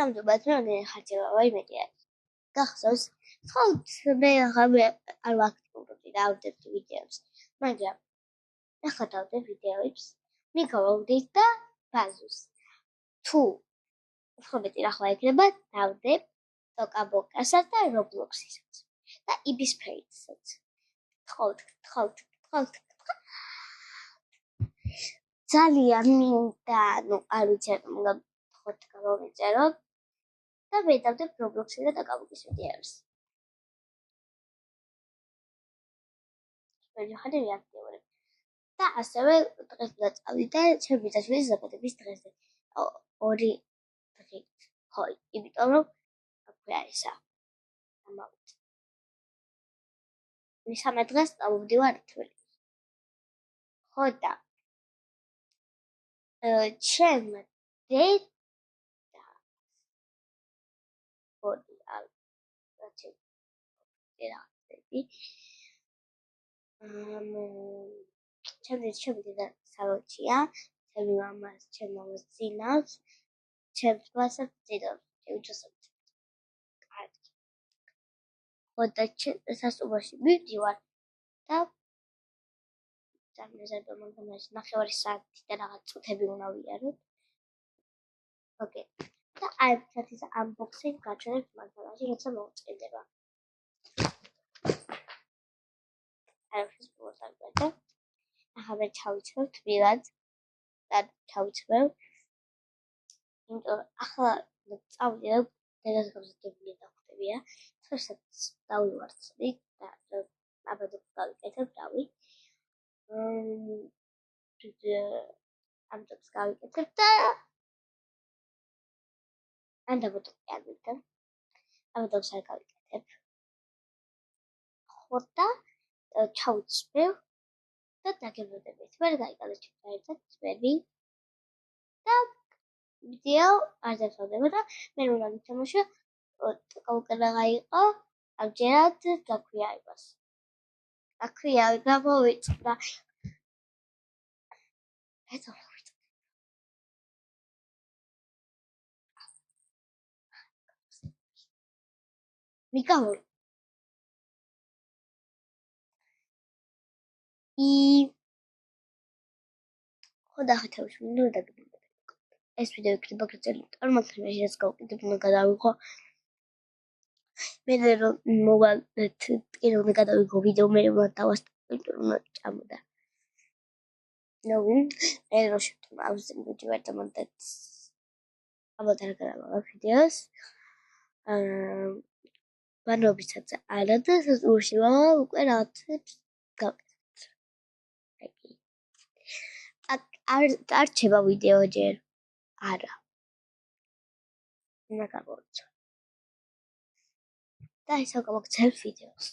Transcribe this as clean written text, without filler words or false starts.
ნამდვილად რამდენი ხარჯება იმედია გახსოვს თქო მე არ ვაქტიურობდი და ავდებ ვიდეოებს მაგრამ ახლა დავდებ ვიდეოებს მიგოვდით და ბაზუს თუ უფრო მეტი ახლა იქნება დავდებ ტოკაბოკასაც და რობლოქსისაც და იბის ფრეიდსაც თხოვთ ძალიან მინდა არ ვიცი რა თქოთ გამოვიწერო და მე დავდებ რობლოქსი და ტოკაბოკის ვიდეოებს ხარ რეაქტიურები და ასევე დღეს წავიდა ჩემი დაშლის ზაფხულების დღეზე 2 დღით ხო იმიტომ რომ აქვე ისა ამავით მესამე დღეს წავდივარ თბილისში ხო და ჩემ დედა ბოდი ჩემი დედა სალოჩია ჩემი მამა ჩემ მამას ძინავს ჩემს ბასაც ძინავს უჩვენებს კარგი ხო და სასტუმროში მივდივარ და დამეზარდა მომდამაში 9 საათი და რაღაც წუთები უნდა ვიაროთ ოკეი და აი საათის unboxing გაჩვენებთ მაგალითად როცა მოვწყდება არის პორტალზე ახლა მე ჩავიცვევ თბილად და ჩავიცვევ იმიტომ ახლა წავიდე დედას გამზადებული დახვდებია თორსაც დავივარ ცრიკ და აბადოს გავიკეთებ დავი ამჯობს გავიკეთებ და ანდაბოთ ამიტომ აბადოს არ გავიკეთებ ხო და ჩავიცვევ და დაგემოდებით მე გაიგალე ჩაერთად წვევი და ვიდეო არ დაწოდება და მე უნდა ვითამაშო ტოკაბოკა იყო ამჯერად გაქვია გამოვიწყდა მიკაო ხოდა ხათავს მინდა დაგმოვიდა ეს ვიდეო იქნება გრძელი წარმატებაში ეს გავკეთებ უნდა გადავიღო მე რომ მოვალეთ ტკირავდა გადავიღო ვიდეო მე რომ დავასტრო ჭამდა ნოვი მე რომ შევთმავ ვიდეო და მომდეთ აბადარ გადავიღო ვიდეოს ბანობისაც არა და სასურში უკვე რაღაცებს გავკეთეთ არ რჩება ვიდეო ჯერ არა უნდა გავუწევ და ისევ გავაგზავნებ ვიდეოს